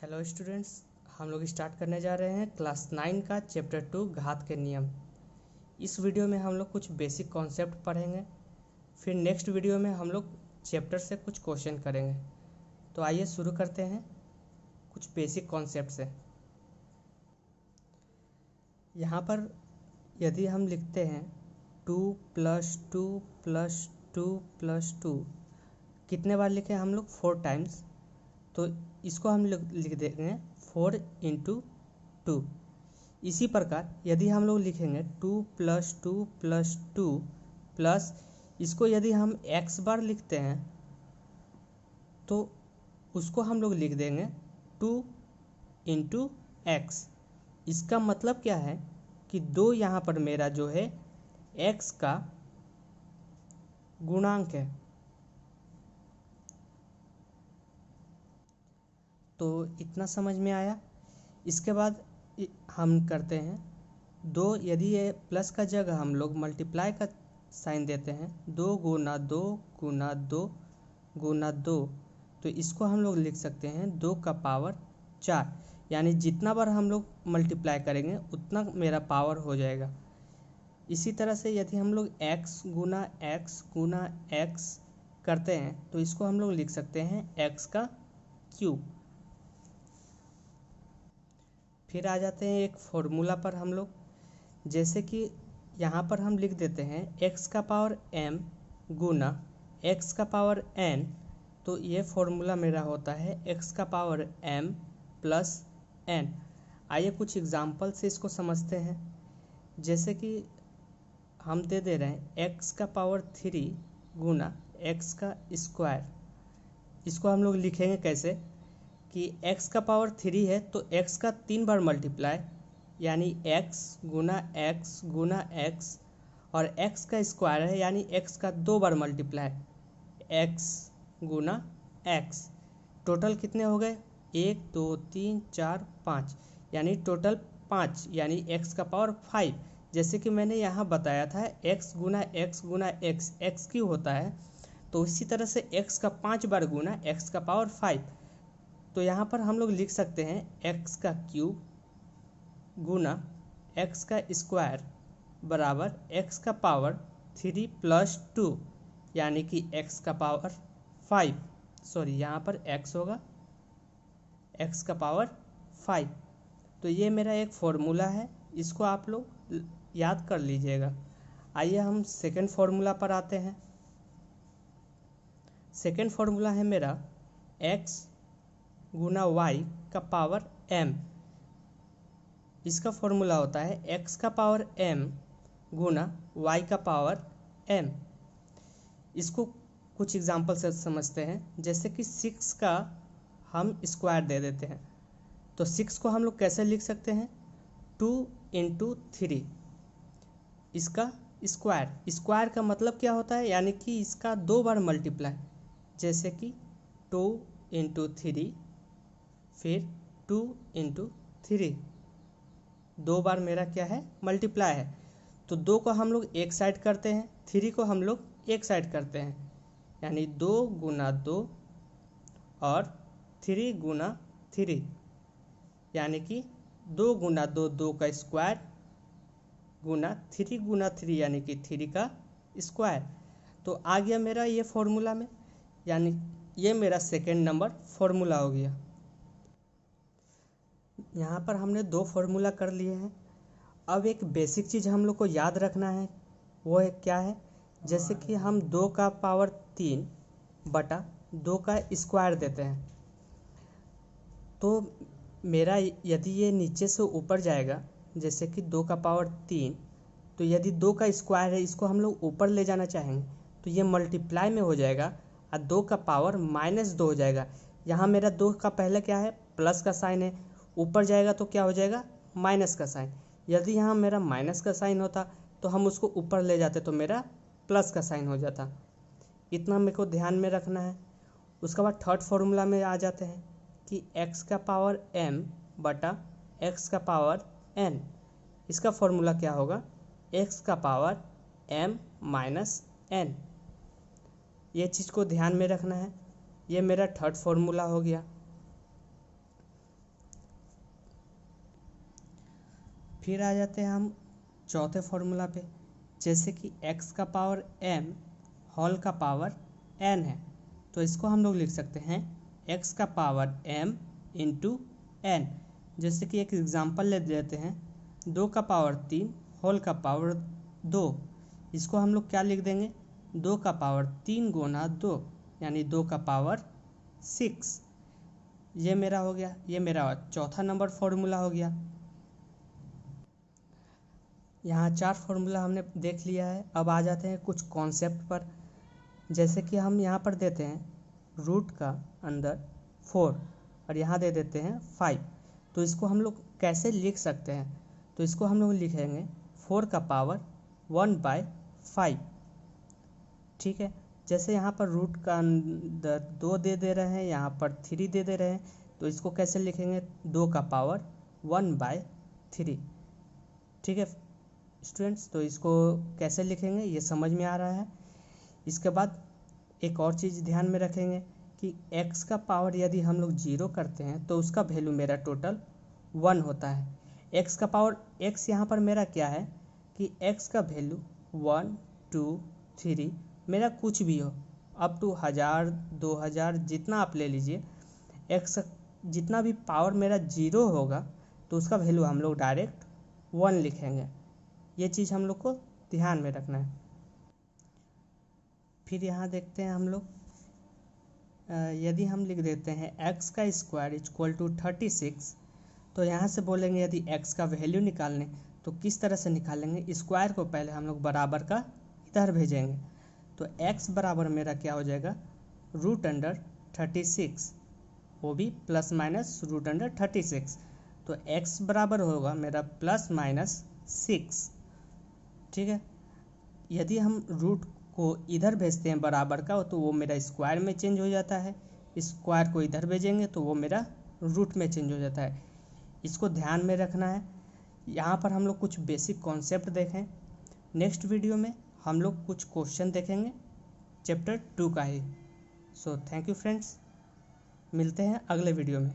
Hello students, हम लोग start करने जा रहे हैं क्लास 9 का चैप्टर 2 घात के नियम। इस वीडियो में हम लोग कुछ बेसिक कॉन्सेप्ट पढ़ेंगे। फिर नेक्स्ट वीडियो में हम लोग चैप्टर से कुछ क्वेश्चन करेंगे। तो आइए शुरू करते हैं कुछ बेसिक कॉन्सेप्ट से। यहाँ पर यदि हम लिखते हैं 2 + 2 + 2 + 2, कितने बार लिखें हम लोग? 4 टाइम्स। तो इसको हम लिख देंगे 4 × 2। इसी प्रकार यदि हम लोग लिखेंगे 2 + 2 + 2 प्लस इसको यदि हम x बार लिखते हैं तो उसको हम लोग लिख देंगे 2 × x। इसका मतलब क्या है कि दो यहाँ पर मेरा जो है x का गुणांक है। तो इतना समझ में आया। इसके बाद हम करते हैं 2, यदि ये प्लस का जगह हम लोग मल्टीप्लाई का साइन देते हैं 2 × 2 × 2 × 2, तो इसको हम लोग लिख सकते हैं 2 का पावर 4। यानी जितना बार हम लोग मल्टीप्लाई करेंगे उतना मेरा पावर हो जाएगा। इसी तरह से यदि हम लोग x × x × x करते हैं तो इसको हम लोग लिख सकते हैं x का क्यूब। फिर आ जाते हैं एक फॉर्मूला पर हम लोग, जैसे कि यहाँ पर हम लिख देते हैं x का पावर m गुना x का पावर n। तो ये फॉर्मूला मेरा होता है x का पावर m + n। आइए कुछ एग्जाम्पल से इसको समझते हैं। जैसे कि हम दे रहे हैं x का पावर 3 गुना x का स्क्वायर। इसको हम लोग लिखेंगे कैसे कि x का पावर 3 है तो x का 3 बार मल्टीप्लाई, यानी x गुना x गुना x, और x का स्क्वायर है यानी x का 2 बार मल्टीप्लाई, x गुना x। टोटल कितने हो गए? 1 2 3 4 5, यानी टोटल 5, यानी x का पावर 5। जैसे कि मैंने यहाँ बताया था x गुना x गुना x x क्यों होता है, तो इसी तरह से x का 5 बार गुना x का पावर 5। तो यहाँ पर हम लोग लिख सकते हैं x का क्यूब गुना x का स्क्वायर बराबर x का पावर 3 + 2, यानी कि x का पावर 5। सॉरी, यहाँ पर x होगा x का पावर 5। तो ये मेरा एक फॉर्मूला है, इसको आप लोग याद कर लीजिएगा। आइए हम सेकंड फॉर्मूला पर आते हैं। सेकंड फॉर्मूला है मेरा x गुना y का पावर m। इसका फॉर्मूला होता है x का पावर m गुना y का पावर m। इसको कुछ एग्जांपल से समझते हैं। जैसे कि 6 का हम स्क्वायर दे देते हैं, तो 6 को हम लोग कैसे लिख सकते हैं? 2 × 3, इसका स्क्वायर। स्क्वायर का मतलब क्या होता है? यानी कि इसका 2 बार मल्टीप्लाई। जैसे कि 2 × 3, फिर 2 × 3, 2 बार मेरा क्या है? मल्टीप्लाई है। तो 2 को हम लोग एक साइड करते हैं, 3 को हम लोग एक साइड करते हैं, यानी 2 × 2 और 3 × 3, यानी कि 2 × 2 2 का स्क्वायर गुना 3 × 3, यानी कि 3 का स्क्वायर। तो आ गया मेरा ये फॉर्मूला में, यानी ये मेरा सेकेंड नंबर फॉर्मूला हो गया। यहाँ पर हमने 2 फॉर्मूला कर लिए हैं। अब एक बेसिक चीज़ हम लोग को याद रखना है, वो है क्या है? जैसे कि हम 2 का पावर 3 बटा 2 का स्क्वायर देते हैं, तो मेरा यदि ये नीचे से ऊपर जाएगा, जैसे कि 2 का पावर 3, तो यदि 2 का स्क्वायर है इसको हम लोग ऊपर ले जाना चाहेंगे तो ये मल्टीप्लाई में हो जाएगा और 2 का पावर -2 हो जाएगा। यहाँ मेरा 2 का पहले क्या है? प्लस का साइन है, ऊपर जाएगा तो क्या हो जाएगा? माइनस का साइन। यदि यहाँ मेरा माइनस का साइन होता तो हम उसको ऊपर ले जाते तो मेरा प्लस का साइन हो जाता। इतना मेरे को ध्यान में रखना है। उसके बाद थर्ड फॉर्मूला में आ जाते हैं कि x का पावर m बटा x का पावर n। इसका फॉर्मूला क्या होगा? x का पावर m - n। ये चीज़ को ध्यान में रखना है। ये मेरा थर्ड फॉर्मूला हो गया। फिर आ जाते हैं हम चौथे फॉर्मूला पे, जैसे कि x का पावर m होल का पावर n है, तो इसको हम लोग लिख सकते हैं x का पावर m इंटू n। जैसे कि एक एग्जांपल ले लेते हैं, 2 का पावर 3 होल का पावर 2, इसको हम लोग क्या लिख देंगे, 2 का पावर 3 गुना 2 यानी 2 का पावर 6। ये मेरा हो गया, ये मेरा चौथा नंबर फॉर्मूला हो गया। यहाँ 4 फॉर्मूला हमने देख लिया है। अब आ जाते हैं कुछ कॉन्सेप्ट पर, जैसे कि हम यहाँ पर देते हैं रूट का अंदर 4 और यहाँ दे देते हैं 5, तो इसको हम लोग कैसे लिख सकते हैं, तो इसको हम लोग लिखेंगे 4 का पावर 1/5। ठीक है, जैसे यहाँ पर रूट का अंदर 2 दे रहे हैं, यहाँ पर 3 दे रहे हैं, तो इसको कैसे लिखेंगे, 2 का पावर 1/3। ठीक है स्टूडेंट्स, तो इसको कैसे लिखेंगे ये समझ में आ रहा है। इसके बाद एक और चीज़ ध्यान में रखेंगे कि x का पावर यदि हम लोग 0 करते हैं तो उसका वैल्यू मेरा टोटल 1 होता है। x का पावर x यहाँ पर मेरा क्या है कि x का वैल्यू 1 2 3 मेरा कुछ भी हो, अप टू 1000 2000 जितना आप ले लीजिए, x जितना भी पावर मेरा 0 होगा तो उसका वैल्यू हम लोग डायरेक्ट 1 लिखेंगे। ये चीज़ हम लोग को ध्यान में रखना है। फिर यहाँ देखते हैं हम लोग, यदि हम लिख देते हैं x का स्क्वायर इक्वल टू 36, तो यहाँ से बोलेंगे यदि x का वैल्यू निकालने तो किस तरह से निकालेंगे, स्क्वायर को पहले हम लोग बराबर का इधर भेजेंगे, तो x बराबर मेरा क्या हो जाएगा, √36, वो भी प्लस माइनस √36, तो x बराबर होगा मेरा ±6। ठीक है, यदि हम रूट को इधर भेजते हैं बराबर का तो वो मेरा स्क्वायर में चेंज हो जाता है, स्क्वायर को इधर भेजेंगे तो वो मेरा रूट में चेंज हो जाता है। इसको ध्यान में रखना है। यहाँ पर हम लोग कुछ बेसिक कॉन्सेप्ट देखें। नेक्स्ट वीडियो में हम लोग कुछ क्वेश्चन देखेंगे चैप्टर 2 का ही। सो थैंक यू फ्रेंड्स, मिलते हैं अगले वीडियो में।